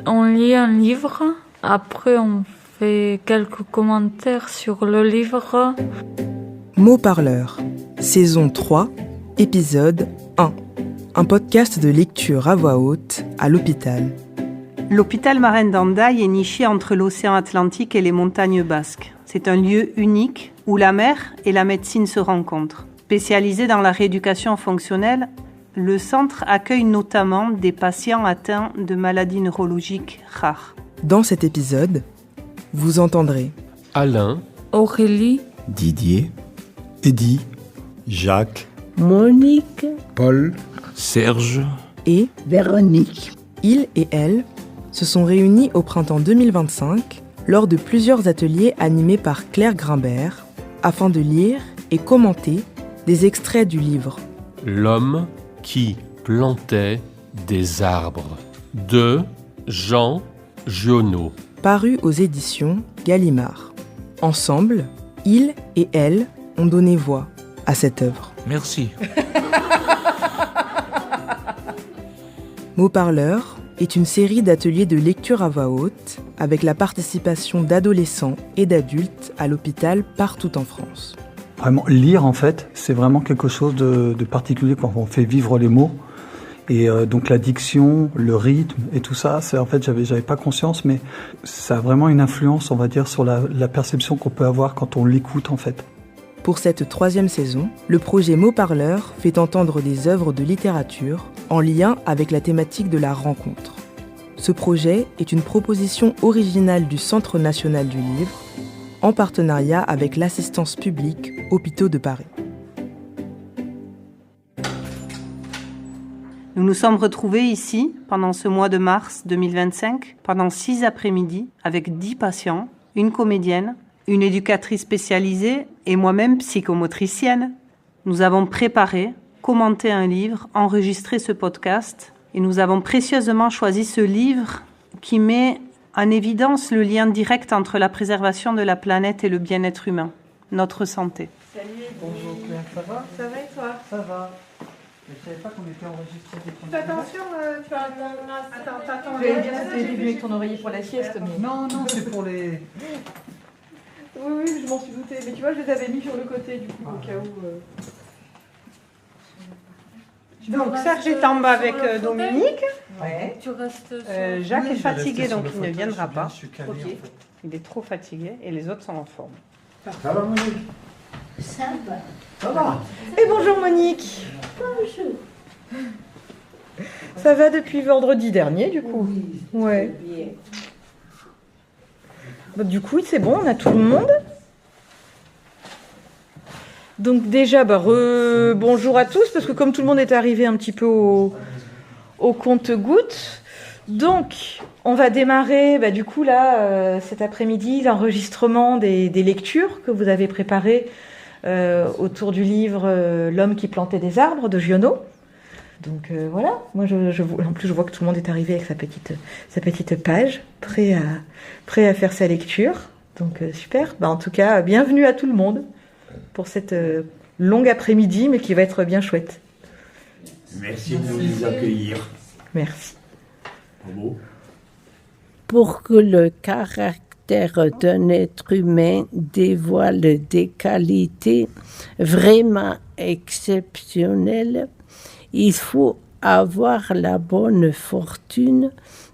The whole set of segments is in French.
On lit un livre, après on fait quelques commentaires sur le livre. Mots parleurs, saison 3, épisode 1. Un podcast de lecture à voix haute à l'hôpital. L'hôpital Marin d'Hendaye est niché entre l'océan Atlantique et les montagnes basques. C'est un lieu unique où la mer et la médecine se rencontrent. Spécialisé dans la rééducation fonctionnelle, le centre accueille notamment des patients atteints de maladies neurologiques rares. Dans cet épisode, vous entendrez Alain, Aurélie, Didier, Eddy, Jacques, Monique, Paul, Serge et Véronique. ils et elles se sont réunis au printemps 2025 lors de plusieurs ateliers animés par Claire Grimbert afin de lire et commenter des extraits du livre L'homme qui plantait des arbres de Jean Giono. paru aux éditions Gallimard. Ensemble, ils et elles ont donné voix à cette œuvre. Merci. Mots parleurs est une série d'ateliers de lecture à voix haute avec la participation d'adolescents et d'adultes à l'hôpital partout en France. Vraiment, lire, en fait, c'est vraiment quelque chose de particulier quand on fait vivre les mots. Et donc la diction, le rythme et tout ça, c'est en fait, j'avais pas conscience, mais ça a vraiment une influence, on va dire, sur la perception qu'on peut avoir quand on l'écoute, en fait. Pour cette 3e saison, le projet Mots parleurs fait entendre des œuvres de littérature en lien avec la thématique de la rencontre. Ce projet est une proposition originale du Centre national du livre, en partenariat avec l'assistance publique Hôpitaux de Paris. Nous nous sommes retrouvés ici, pendant ce mois de mars 2025, pendant 6 après-midi, avec 10 patients, une comédienne, une éducatrice spécialisée et moi-même psychomotricienne. Nous avons préparé, commenté un livre, enregistré ce podcast et nous avons précieusement choisi ce livre qui met en évidence le lien direct entre la préservation de la planète et le bien-être humain, notre santé. Salut, bonjour Claire, ça va ? Ça va et toi ? Ça va. Je ne savais pas qu'on était enregistré des Fais attention, tu vas... Attends, J'allais dire que t'es venu avec ton oreiller pour la sieste, mais... Non, c'est pour les... Oui, je m'en suis doutée. Mais tu vois, je les avais mis sur le côté, du coup, au cas où... Donc Serge est en bas avec Dominique. Ouais. Tu restes Jacques est fatigué, donc il ne viendra pas. Je suis calé, Ok. en fait. Il est trop fatigué et les autres sont en forme. Ça va, Monique ? Ça va. Ça va. Et bonjour Monique. Bonjour. Ça va depuis vendredi dernier, du coup. Oui. Ouais. Bien. Bah, du coup, c'est bon, on a tout le monde. Donc déjà, bonjour à tous, parce que comme tout le monde est arrivé un petit peu au compte-gouttes, donc on va démarrer du coup là, cet après-midi, l'enregistrement des lectures que vous avez préparées autour du livre L'homme qui plantait des arbres de Giono. Donc voilà, moi en plus je vois que tout le monde est arrivé avec sa petite page, prêt à faire sa lecture. Donc super, en tout cas, bienvenue à tout le monde pour cette longue après-midi, mais qui va être bien chouette. merci de nous accueillir. Merci. Bravo. Pour que le caractère d'un être humain dévoile des qualités vraiment exceptionnelles, il faut avoir la bonne fortune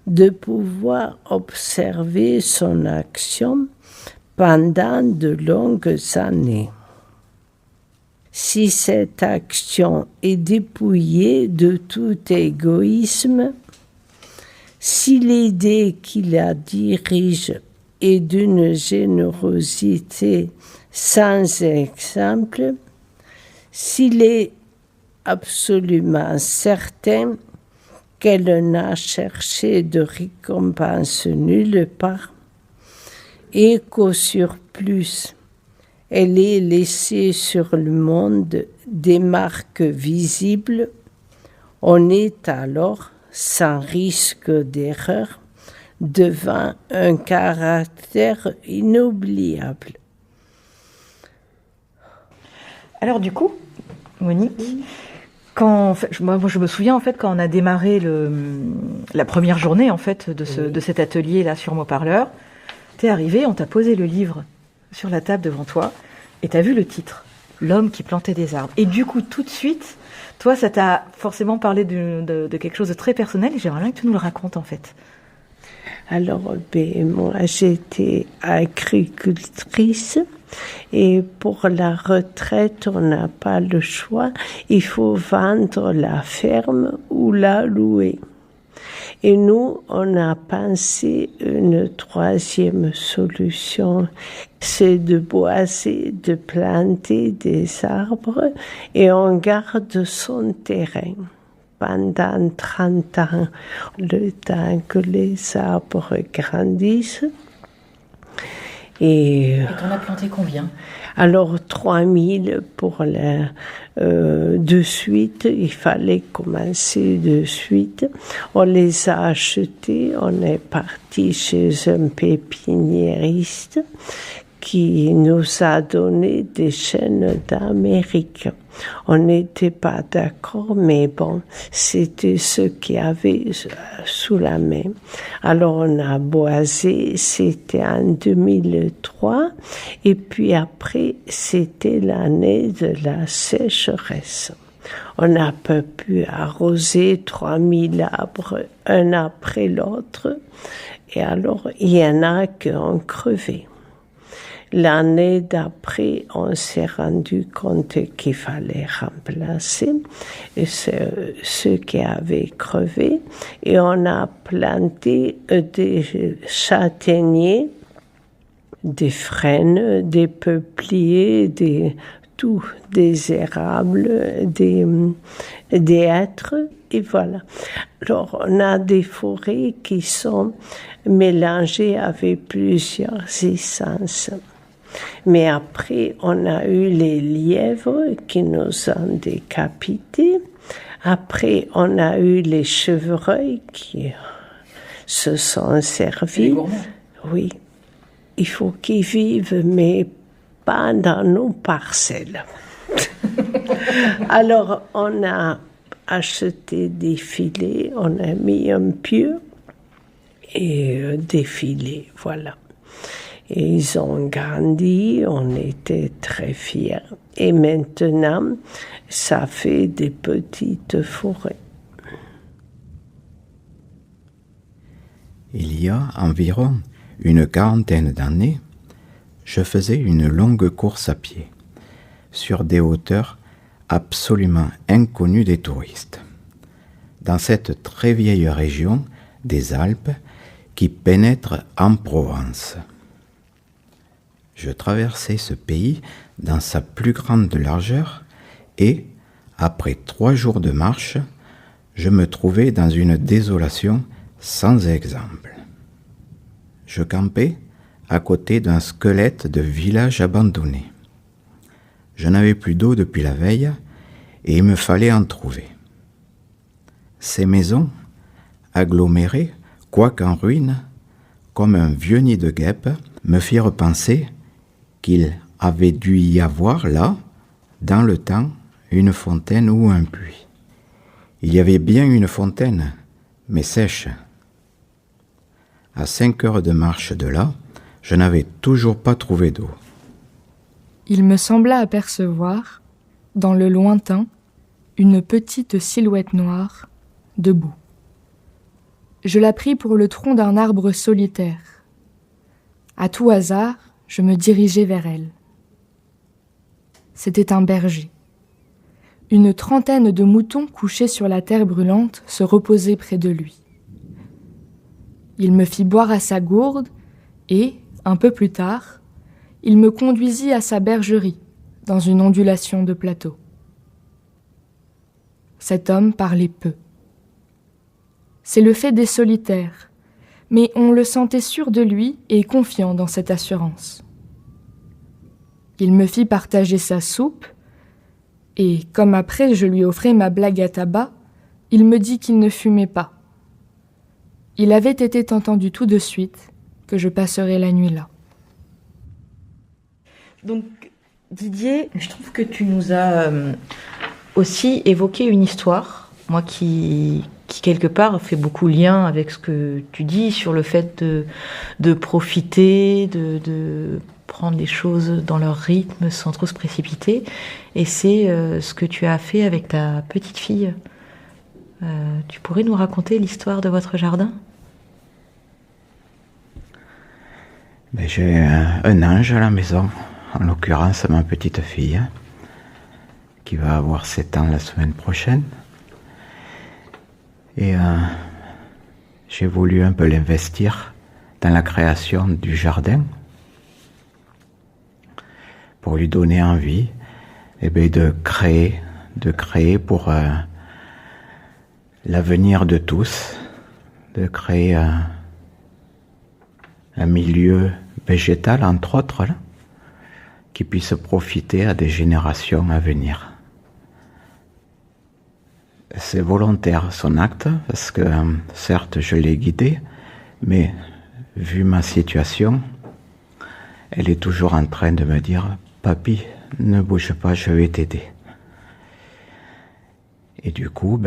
de pouvoir observer son action pendant de longues années. Si cette action est dépouillée de tout égoïsme, si l'idée qui la dirige est d'une générosité sans exemple, s'il est absolument certain qu'elle n'a cherché de récompense nulle part, et qu'au surplus, elle est laissée sur le monde des marques visibles, on est alors, sans risque d'erreur, devant un caractère inoubliable. Alors du coup, Monique, Moi, je me souviens en fait quand on a démarré la première journée en fait de cet atelier là sur Mot-Parleur, t'es arrivé, on t'a posé le livre sur la table devant toi et t'as vu le titre, L'homme qui plantait des arbres. Et du coup, tout de suite, toi, ça t'a forcément parlé de quelque chose de très personnel et j'aimerais bien que tu nous le racontes en fait. Alors, moi, j'étais agricultrice et pour la retraite, on n'a pas le choix. Il faut vendre la ferme ou la louer. Et nous, on a pensé une troisième solution, c'est de boiser, de planter des arbres et on garde son terrain. Pendant 30 ans, le temps que les arbres grandissent. Et t'en as planté combien ? Alors 3000 pour de suite, il fallait commencer de suite. On les a achetés, on est parti chez un pépiniériste qui nous a donné des chênes d'Amérique. On n'était pas d'accord, mais bon, c'était ce qu'il y avait sous la main. Alors on a boisé, c'était en 2003, et puis après, c'était l'année de la sécheresse. On n'a pas pu arroser 3000 arbres, un après l'autre, et alors il y en a qui ont crevé. L'année d'après, on s'est rendu compte qu'il fallait remplacer ceux qui avaient crevé et on a planté des châtaigniers, des frênes, des peupliers, des érables, des hêtres, et voilà. Alors, on a des forêts qui sont mélangées avec plusieurs essences. Mais après, on a eu les lièvres qui nous ont décapités. Après, on a eu les chevreuils qui se sont servis. Oui, il faut qu'ils vivent, mais pas dans nos parcelles. Alors, on a acheté des filets, on a mis un pieu et des filets, voilà. Et ils ont grandi, on était très fiers. Et maintenant, ça fait des petites forêts. Il y a environ une quarantaine d'années, je faisais une longue course à pied, sur des hauteurs absolument inconnues des touristes, dans cette très vieille région des Alpes qui pénètre en Provence. Je traversais ce pays dans sa plus grande largeur et, après 3 jours de marche, je me trouvais dans une désolation sans exemple. Je campais à côté d'un squelette de village abandonné. Je n'avais plus d'eau depuis la veille et il me fallait en trouver. Ces maisons, agglomérées, quoiqu'en ruine, comme un vieux nid de guêpes, me firent penser qu'il avait dû y avoir là, dans le temps, une fontaine ou un puits. Il y avait bien une fontaine, mais sèche. À 5 heures de marche de là, je n'avais toujours pas trouvé d'eau. Il me sembla apercevoir, dans le lointain, une petite silhouette noire, debout. Je la pris pour le tronc d'un arbre solitaire. À tout hasard, je me dirigeai vers elle. C'était un berger. Une trentaine de moutons couchés sur la terre brûlante se reposaient près de lui. Il me fit boire à sa gourde et, un peu plus tard, il me conduisit à sa bergerie, dans une ondulation de plateau. Cet homme parlait peu. C'est le fait des solitaires, mais on le sentait sûr de lui et confiant dans cette assurance. Il me fit partager sa soupe, et comme après je lui offrais ma blague à tabac, il me dit qu'il ne fumait pas. Il avait été entendu tout de suite que je passerais la nuit là. Donc, Didier, je trouve que tu nous as aussi évoquer une histoire, moi qui quelque part fait beaucoup lien avec ce que tu dis sur le fait de profiter, de prendre les choses dans leur rythme sans trop se précipiter. Et c'est ce que tu as fait avec ta petite fille. Tu pourrais nous raconter l'histoire de votre jardin ? J'ai un ange à la maison, en l'occurrence ma petite fille, qui va avoir 7 ans la semaine prochaine. Et j'ai voulu un peu l'investir dans la création du jardin pour lui donner envie de créer pour l'avenir de tous, de créer un milieu végétal, entre autres, là, qui puisse profiter à des générations à venir. C'est volontaire son acte, parce que certes je l'ai guidée, mais vu ma situation, elle est toujours en train de me dire « Papy, ne bouge pas, je vais t'aider ». Et du coup,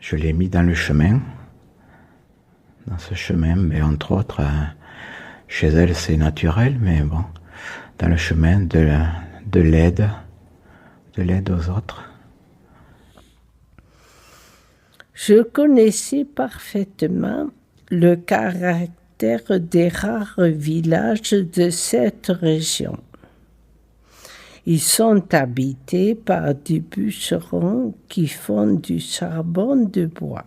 je l'ai mis dans le chemin. Dans ce chemin, entre autres, chez elle c'est naturel, mais bon, dans le chemin de l'aide aux autres. Je connaissais parfaitement le caractère des rares villages de cette région. Ils sont habités par des bûcherons qui font du charbon de bois.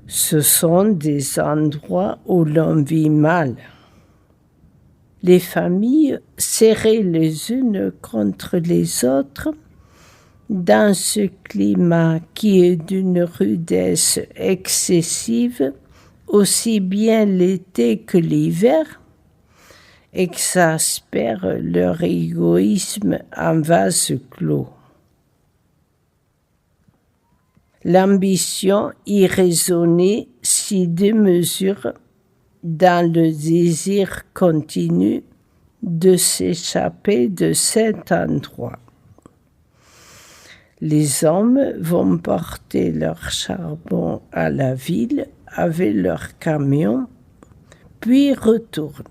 Ce sont des endroits où l'on vit mal. Les familles serrées les unes contre les autres, dans ce climat qui est d'une rudesse excessive, aussi bien l'été que l'hiver, exaspère leur égoïsme en vase clos. L'ambition irraisonnée s'y démesure dans le désir continu de s'échapper de cet endroit. Les hommes vont porter leur charbon à la ville avec leur camion, puis retournent.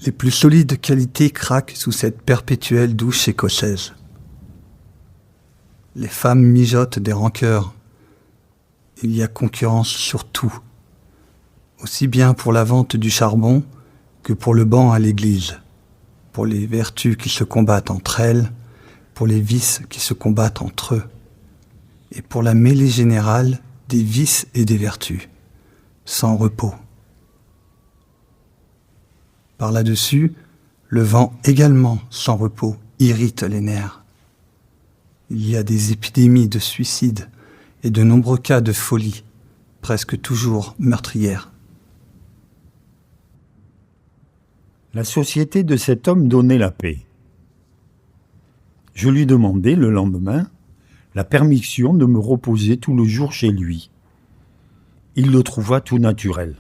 Les plus solides qualités craquent sous cette perpétuelle douche écossaise. Les femmes mijotent des rancœurs. Il y a concurrence sur tout, aussi bien pour la vente du charbon que pour le banc à l'église, pour les vertus qui se combattent entre elles, pour les vices qui se combattent entre eux, et pour la mêlée générale des vices et des vertus, sans repos. Par là-dessus, le vent également sans repos irrite les nerfs. Il y a des épidémies de suicide et de nombreux cas de folie, presque toujours meurtrières. La société de cet homme donnait la paix. Je lui demandai le lendemain la permission de me reposer tout le jour chez lui. Il le trouva tout naturel.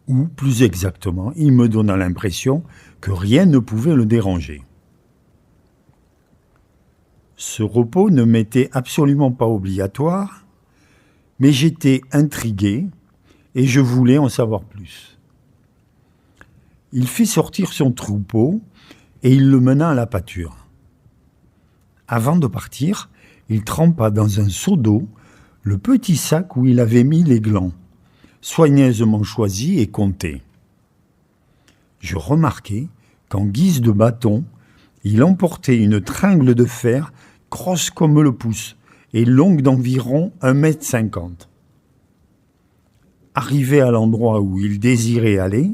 Ou, plus exactement, il me donna l'impression que rien ne pouvait le déranger. Ce repos ne m'était absolument pas obligatoire, mais j'étais intrigué et je voulais en savoir plus. Il fit sortir son troupeau et il le mena à la pâture. Avant de partir, il trempa dans un seau d'eau le petit sac où il avait mis les glands, soigneusement choisis et comptés. Je remarquai qu'en guise de bâton, il emportait une tringle de fer grosse comme le pouce et longue d'environ 1,50 m. Arrivé à l'endroit où il désirait aller,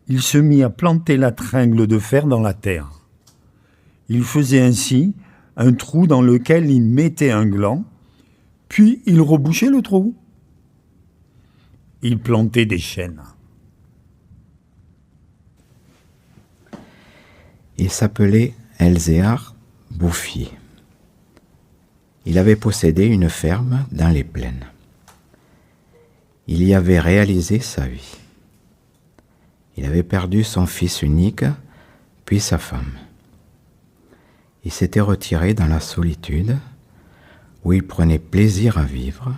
il se mit à planter la tringle de fer dans la terre. Il faisait ainsi un trou dans lequel il mettait un gland, puis il rebouchait le trou. Il plantait des chênes. Il s'appelait Elzéar Bouffier. Il avait possédé une ferme dans les plaines. Il y avait réalisé sa vie. Il avait perdu son fils unique, puis sa femme. Il s'était retiré dans la solitude, où il prenait plaisir à vivre,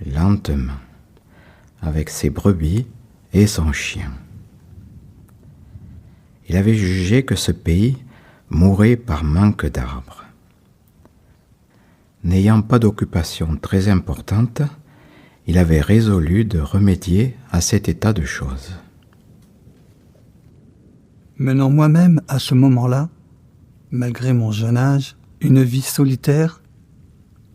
lentement, avec ses brebis et son chien. Il avait jugé que ce pays mourait par manque d'arbres. N'ayant pas d'occupation très importante, il avait résolu de remédier à cet état de choses. Menant moi-même, à ce moment-là, malgré mon jeune âge, une vie solitaire,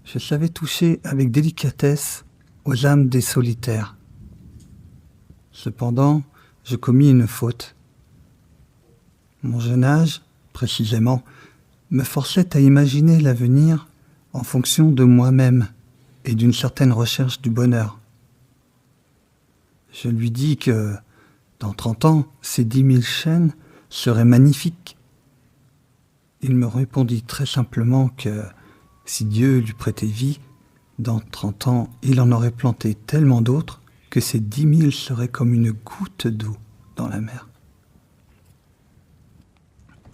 je savais toucher avec délicatesse aux âmes des solitaires. Cependant, je commis une faute. Mon jeune âge, précisément, me forçait à imaginer l'avenir en fonction de moi-même et d'une certaine recherche du bonheur. Je lui dis que, dans 30 ans, ces 10 000 chênes seraient magnifiques. Il me répondit très simplement que, si Dieu lui prêtait vie, dans 30 ans, il en aurait planté tellement d'autres que ces 10 000 seraient comme une goutte d'eau dans la mer.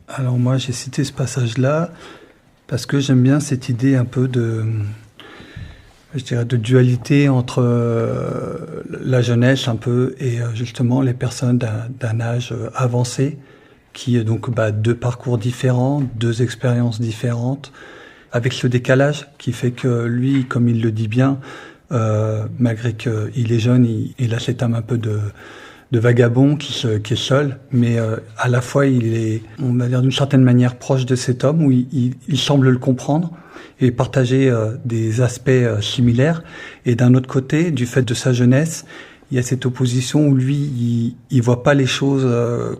Alors moi, j'ai cité ce passage-là parce que j'aime bien cette idée un peu de dualité entre la jeunesse un peu et justement les personnes d'un âge avancé qui donc deux parcours différents, deux expériences différentes, avec ce décalage qui fait que lui, comme il le dit bien, malgré qu'il est jeune, il a cette âme un peu de vagabond qui est seul, mais à la fois il est, on va dire d'une certaine manière, proche de cet homme où il semble le comprendre et partager des aspects similaires. Et d'un autre côté, du fait de sa jeunesse, il y a cette opposition où lui, il voit pas les choses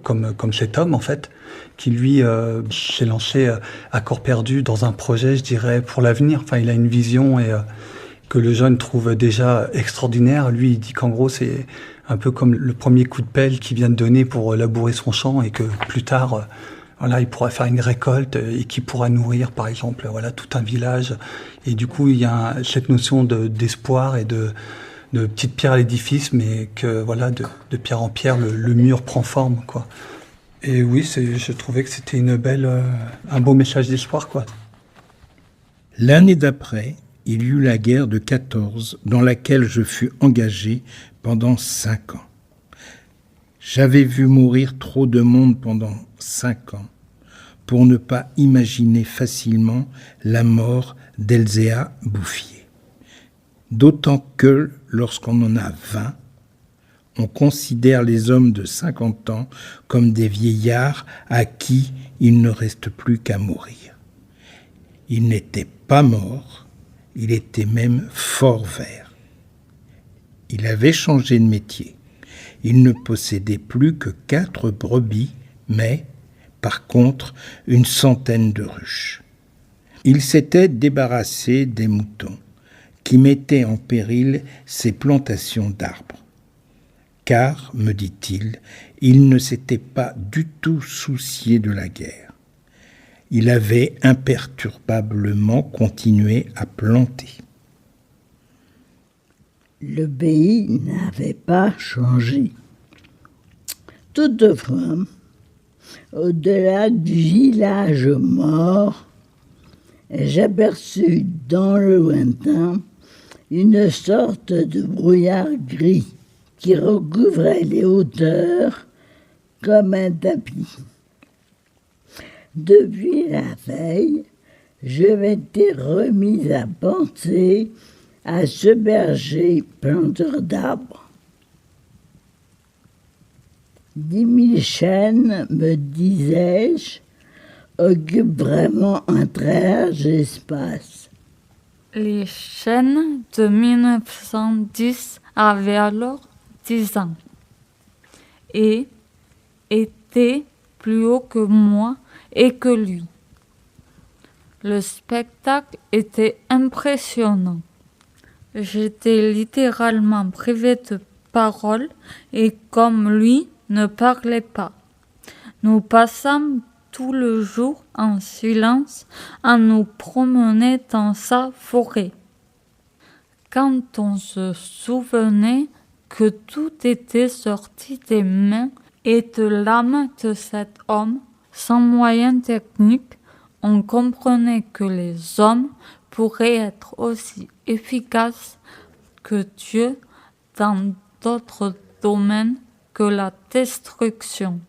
comme cet homme en fait, qui lui s'est lancé à corps perdu dans un projet, je dirais, pour l'avenir. Enfin, il a une vision et que le jeune trouve déjà extraordinaire. Lui, il dit qu'en gros, c'est un peu comme le premier coup de pelle qu'il vient de donner pour labourer son champ et que plus tard, il pourra faire une récolte et qu'il pourra nourrir, par exemple, tout un village. Et du coup, il y a cette notion d'espoir et de petite pierre à l'édifice, mais que de pierre en pierre, le mur prend forme, quoi. Et oui, je trouvais que c'était un beau message d'espoir, quoi. L'année d'après, il y eut la guerre de 14, dans laquelle je fus engagé pendant 5 ans. J'avais vu mourir trop de monde pendant 5 ans pour ne pas imaginer facilement la mort d'Elzéa Bouffier. D'autant que, lorsqu'on en a 20, on considère les hommes de 50 ans comme des vieillards à qui il ne reste plus qu'à mourir. Il n'était pas mort, il était même fort vert. Il avait changé de métier. Il ne possédait plus que 4 brebis, mais, par contre, une centaine de ruches. Il s'était débarrassé des moutons, qui mettaient en péril ses plantations d'arbres. Car, me dit-il, il ne s'était pas du tout soucié de la guerre. Il avait imperturbablement continué à planter. Le pays n'avait pas changé. Toutefois, au-delà du village mort, j'aperçus dans le lointain une sorte de brouillard gris qui recouvrait les hauteurs comme un tapis. Depuis la veille, je m'étais remis à penser à ce berger planteur d'arbres. 10 000 chênes, me disais-je, occupent vraiment un très large espace. Les chênes de 1910 avaient alors 10 ans et étaient plus hauts que moi et que lui. Le spectacle était impressionnant. J'étais littéralement privé de parole et comme lui ne parlait pas, nous passâmes tout le jour en silence à nous promener dans sa forêt. Quand on se souvenait que tout était sorti des mains et de l'âme de cet homme, sans moyens techniques, on comprenait que les hommes pourraient être aussi efficaces que Dieu dans d'autres domaines que la destruction.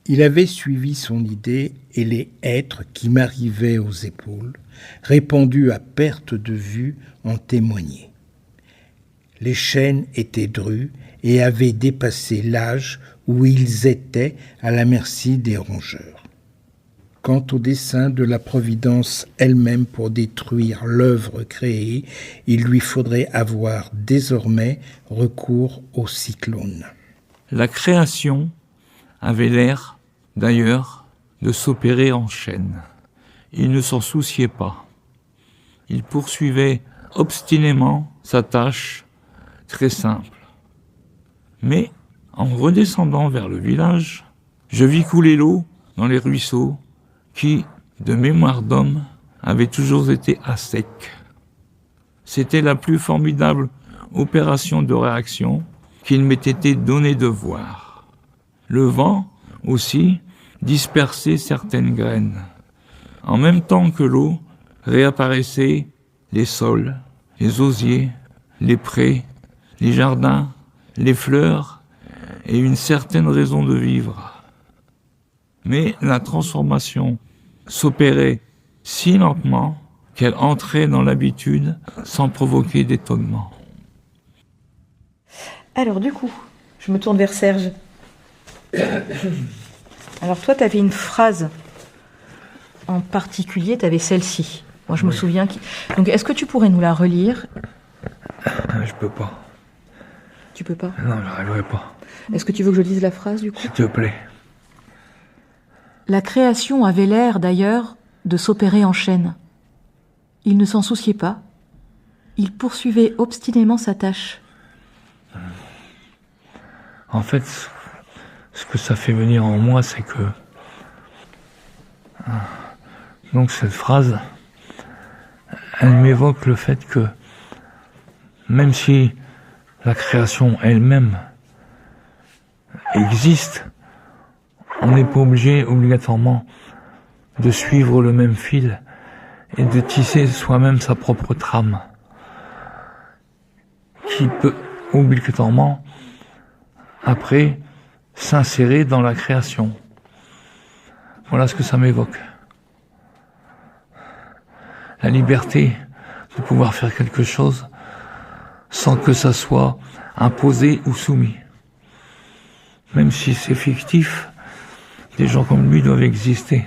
Il avait suivi son idée et les hêtres qui m'arrivaient aux épaules, répandus à perte de vue, en témoignaient. Les chênes étaient drus et avaient dépassé l'âge où ils étaient à la merci des rongeurs. Quant au dessein de la Providence elle-même pour détruire l'œuvre créée, il lui faudrait avoir désormais recours au cyclone. La création avait l'air, d'ailleurs, de s'opérer en chaîne. Il ne s'en souciait pas. Il poursuivait obstinément sa tâche très simple. Mais, en redescendant vers le village, je vis couler l'eau dans les ruisseaux qui, de mémoire d'homme, avaient toujours été à sec. C'était la plus formidable opération de réaction qu'il m'ait été donné de voir. Le vent, aussi, dispersait certaines graines. En même temps que l'eau, réapparaissaient les sols, les osiers, les prés, les jardins, les fleurs et une certaine raison de vivre. Mais la transformation s'opérait si lentement qu'elle entrait dans l'habitude sans provoquer d'étonnement. Alors du coup, je me tourne vers Serge. Alors toi, tu avais une phrase en particulier, tu avais celle-ci. Moi, je me souviens. Donc, est-ce que tu pourrais nous la relire ? Je peux pas. Tu peux pas ? Non, j'arriverai pas. Est-ce que tu veux que je lise la phrase, du coup ? S'il te plaît. La création avait l'air, d'ailleurs, de s'opérer en chaîne. Il ne s'en souciait pas. Il poursuivait obstinément sa tâche. En fait, ce que ça fait venir en moi, c'est que... Donc cette phrase, elle m'évoque le fait que même si la création elle-même existe, on n'est pas obligé obligatoirement de suivre le même fil et de tisser soi-même sa propre trame, qui peut obligatoirement, après, s'insérer dans la création. Voilà ce que ça m'évoque. La liberté de pouvoir faire quelque chose sans que ça soit imposé ou soumis. Même si c'est fictif, des gens comme lui doivent exister.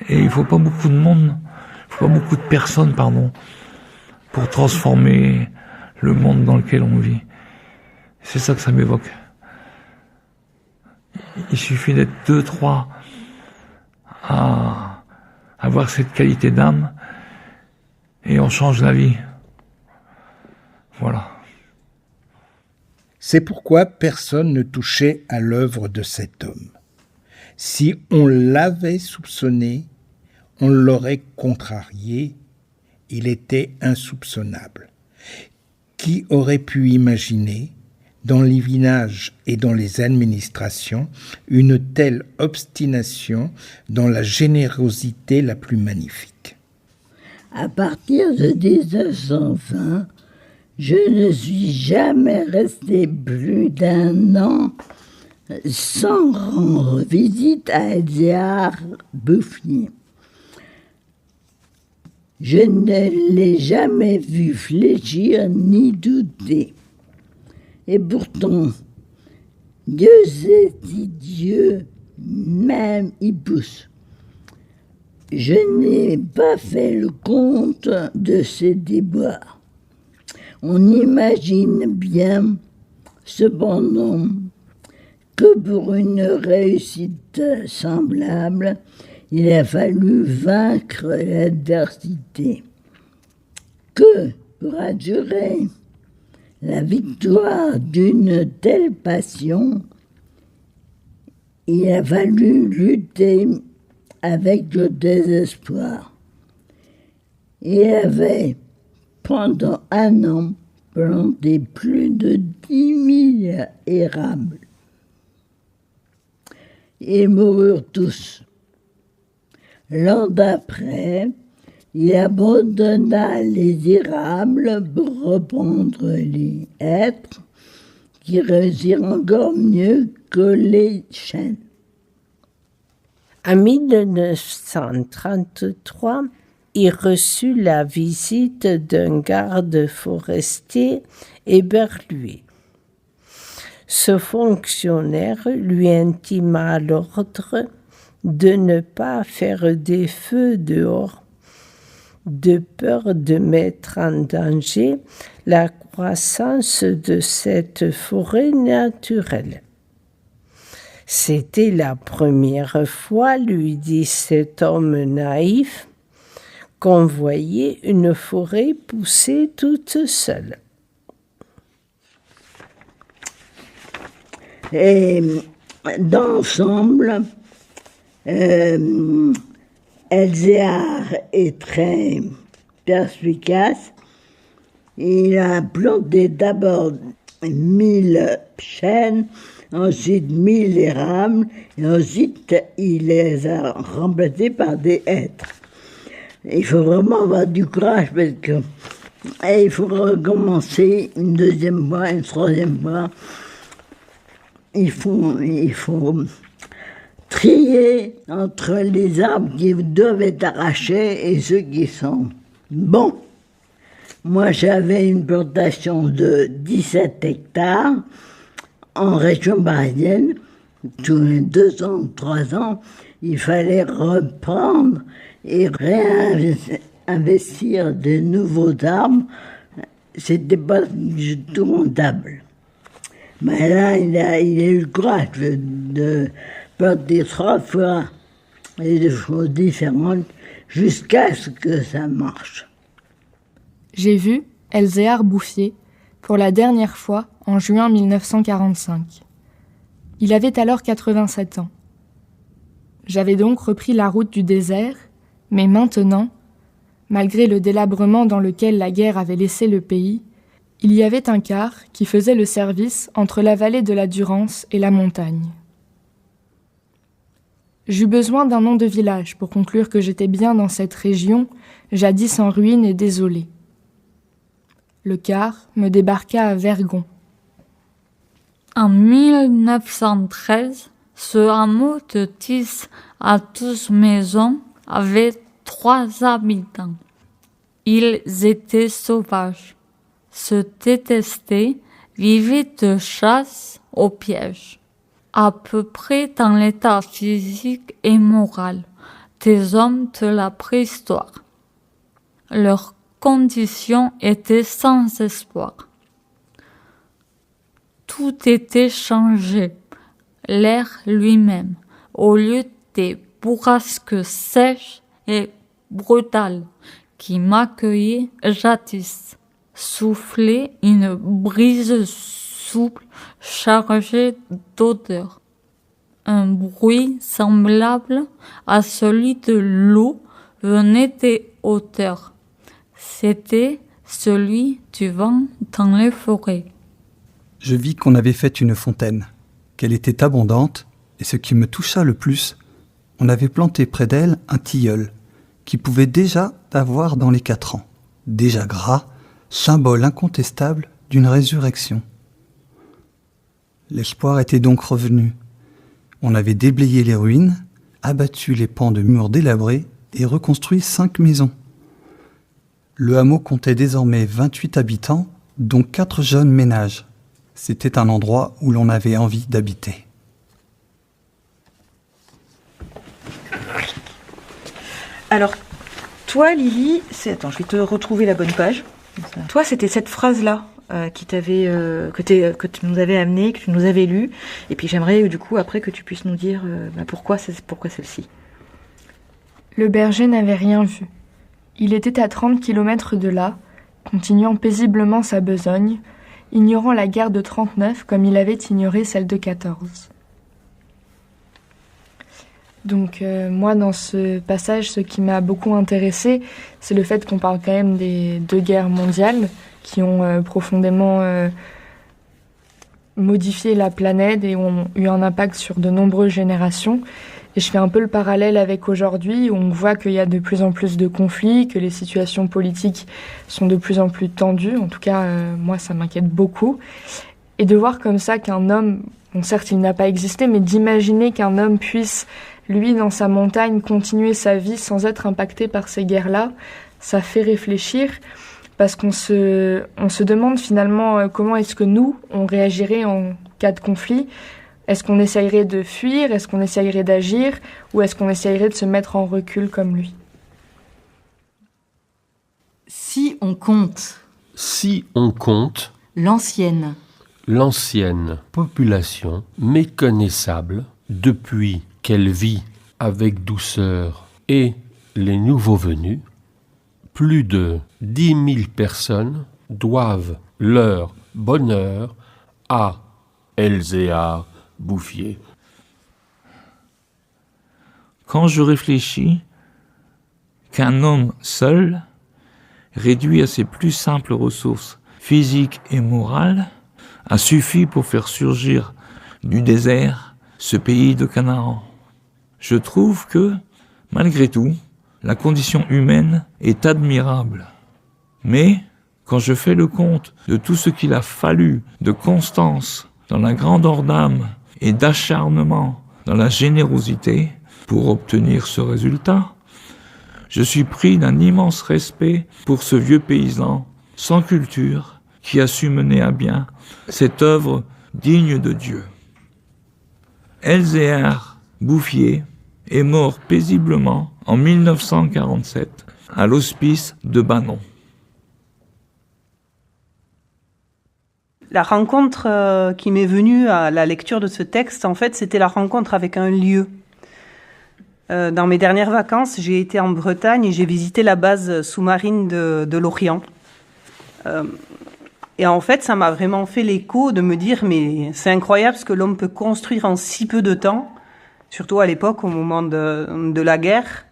Et il faut pas beaucoup de monde, il faut pas beaucoup de personnes, pour transformer le monde dans lequel on vit. C'est ça que ça m'évoque. Il suffit d'être 2, 3 à avoir cette qualité d'âme et on change la vie. Voilà. C'est pourquoi personne ne touchait à l'œuvre de cet homme. Si on l'avait soupçonné, on l'aurait contrarié. Il était insoupçonnable. Qui aurait pu imaginer, dans les villages et dans les administrations, une telle obstination dans la générosité la plus magnifique ? À partir de 1920, je ne suis jamais resté plus d'1 an sans rendre visite à Edgar Bouffier. Je ne l'ai jamais vu fléchir ni douter. Et pourtant, Dieu sait si Dieu même y pousse. Je n'ai pas fait le compte de ces déboires. On imagine bien, cependant, que pour une réussite semblable, il a fallu vaincre l'adversité. Que pourra durer la victoire d'une telle passion? Il a fallu lutter avec le désespoir. Il avait, pendant 1 an, planté plus de 10 000 érables. et moururent tous. L'an d'après, il abandonna les érables pour reprendre les hêtres, qui réussirent encore mieux que les chênes. En 1933, il reçut la visite d'un garde forestier éberlué. Ce fonctionnaire lui intima l'ordre de ne pas faire des feux dehors, de peur de mettre en danger la croissance de cette forêt naturelle. C'était la première fois, lui dit cet homme naïf, qu'on voyait une forêt pousser toute seule. Et d'ensemble, Elzéar est très perspicace. Il a planté d'abord 1000 chênes, ensuite 1000 érables, et ensuite il les a remplacés par des hêtres. Il faut vraiment avoir du courage parce que il faut recommencer une deuxième fois, une troisième fois. Il faut trier entre les arbres qui doivent être arrachés et ceux qui sont bons. Moi, j'avais une plantation de 17 hectares en région parisienne. Tous les 2 ans, 3 ans, il fallait reprendre et réinvestir de nouveaux arbres. C'était pas du tout rentable. Mais là, il a eu le courage de planter 3 fois et de choses différentes jusqu'à ce que ça marche. J'ai vu Elzéar Bouffier pour la dernière fois en juin 1945. Il avait alors 87 ans. J'avais donc repris la route du désert, mais maintenant, malgré le délabrement dans lequel la guerre avait laissé le pays, il y avait un car qui faisait le service entre la vallée de la Durance et la montagne. J'eus besoin d'un nom de village pour conclure que j'étais bien dans cette région, jadis en ruine et désolée. Le car me débarqua à Vergon. En 1913, ce hameau de 10 à 12 maisons avait 3 habitants. Ils étaient sauvages, se détestaient, vivaient de chasse au piège, à peu près dans l'état physique et moral des hommes de la préhistoire. Leurs conditions étaient sans espoir. Tout était changé. L'air lui-même, au lieu des bourrasques sèches et brutales qui m'accueillaient jadis, soufflait une brise souple chargée d'odeurs. Un bruit semblable à celui de l'eau venait des hauteurs. C'était celui du vent dans les forêts. Je vis qu'on avait fait une fontaine, qu'elle était abondante, et ce qui me toucha le plus, on avait planté près d'elle un tilleul, qui pouvait déjà avoir dans les 4 ans, déjà gras, symbole incontestable d'une résurrection. L'espoir était donc revenu. On avait déblayé les ruines, abattu les pans de murs délabrés et reconstruit 5 maisons. Le hameau comptait désormais 28 habitants, dont 4 jeunes ménages. C'était un endroit où l'on avait envie d'habiter. Alors, toi, Lily, attends, je vais te retrouver la bonne page. Toi, c'était cette phrase-là que tu nous avais amenée, que tu nous avais lue. Et puis j'aimerais, du coup, après, que tu puisses nous dire pourquoi celle-ci. Le berger n'avait rien vu. Il était à 30 kilomètres de là, continuant paisiblement sa besogne, ignorant la guerre de 39 comme il avait ignoré celle de 14. Donc moi, dans ce passage, ce qui m'a beaucoup intéressée, c'est le fait qu'on parle quand même des 2 guerres mondiales qui ont profondément modifié la planète et ont eu un impact sur de nombreuses générations. Et je fais un peu le parallèle avec aujourd'hui, où on voit qu'il y a de plus en plus de conflits, que les situations politiques sont de plus en plus tendues. En tout cas, moi, ça m'inquiète beaucoup. Et de voir comme ça qu'un homme, bon, certes, il n'a pas existé, mais d'imaginer qu'un homme puisse, lui, dans sa montagne, continuer sa vie sans être impacté par ces guerres-là, ça fait réfléchir, parce qu'on se demande finalement comment est-ce que nous, on réagirait en cas de conflit. Est-ce qu'on essayerait de fuir? Est-ce qu'on essayerait d'agir? Ou est-ce qu'on essayerait de se mettre en recul comme lui? Si on compte l'ancienne population méconnaissable depuis qu'elle vit avec douceur et les nouveaux venus, plus de 10 000 personnes doivent leur bonheur à Elzéar Bouffier. Quand je réfléchis qu'un homme seul, réduit à ses plus simples ressources physiques et morales, a suffi pour faire surgir du désert ce pays de Canaan, je trouve que, malgré tout, la condition humaine est admirable. Mais, quand je fais le compte de tout ce qu'il a fallu de constance dans la grandeur d'âme et d'acharnement dans la générosité pour obtenir ce résultat, je suis pris d'un immense respect pour ce vieux paysan sans culture qui a su mener à bien cette œuvre digne de Dieu. Elzéar Bouffier est mort paisiblement en 1947 à l'hospice de Banon. La rencontre qui m'est venue à la lecture de ce texte, en fait, c'était la rencontre avec un lieu. Dans mes dernières vacances, j'ai été en Bretagne et j'ai visité la base sous-marine de Lorient. Et en fait, ça m'a vraiment fait l'écho de me dire, mais c'est incroyable ce que l'homme peut construire en si peu de temps, surtout à l'époque, au moment de la guerre.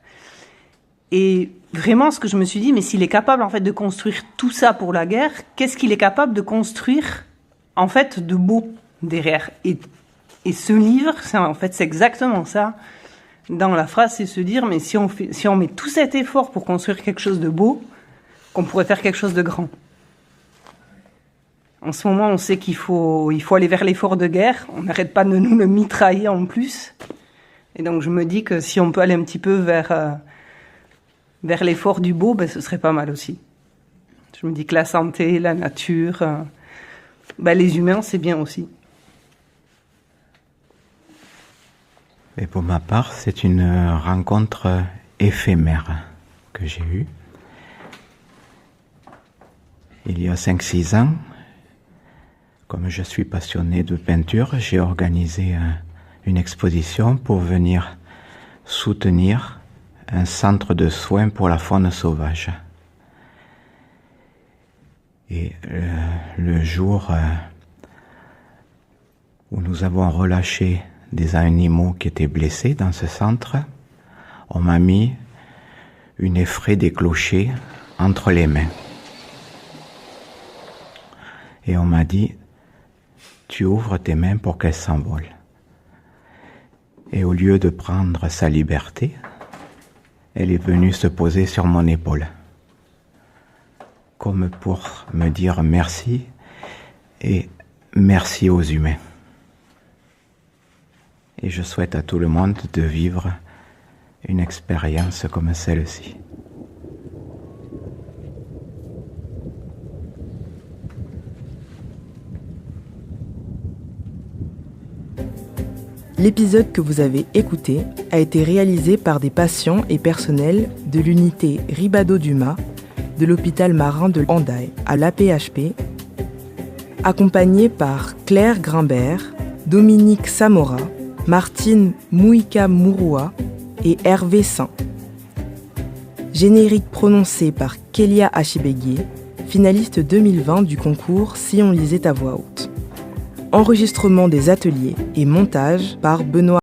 Et vraiment, ce que je me suis dit, mais s'il est capable, en fait, de construire tout ça pour la guerre, qu'est-ce qu'il est capable de construire, en fait, de beau derrière? Et ce livre, c'est exactement ça. Dans la phrase, c'est se dire, mais si on met tout cet effort pour construire quelque chose de beau, qu'on pourrait faire quelque chose de grand. En ce moment, on sait qu'il faut aller vers l'effort de guerre. On n'arrête pas de nous le mitrailler en plus. Et donc, je me dis que si on peut aller un petit peu vers l'effort du beau, ce serait pas mal aussi. Je me dis que la santé, la nature, les humains, c'est bien aussi. Et pour ma part, c'est une rencontre éphémère que j'ai eue. Il y a 5-6 ans, comme je suis passionné de peinture, j'ai organisé une exposition pour venir soutenir un centre de soins pour la faune sauvage. Et le jour où nous avons relâché des animaux qui étaient blessés dans ce centre, on m'a mis une effraie des clochers entre les mains. Et on m'a dit, tu ouvres tes mains pour qu'elles s'envolent. Et au lieu de prendre sa liberté, elle est venue se poser sur mon épaule, comme pour me dire merci et merci aux humains. Et je souhaite à tout le monde de vivre une expérience comme celle-ci. L'épisode que vous avez écouté a été réalisé par des patients et personnels de l'unité Ribado-Dumas de l'hôpital marin de Hendaye à l'AP-HP, accompagnés par Claire Grimbert, Dominique Samora, Martine Mouika-Mouroua et Hervé Saint. Générique prononcé par Kélia Achibégué, finaliste 2020 du concours Si on lisait à voix haute. Enregistrement des ateliers et montage par Benoît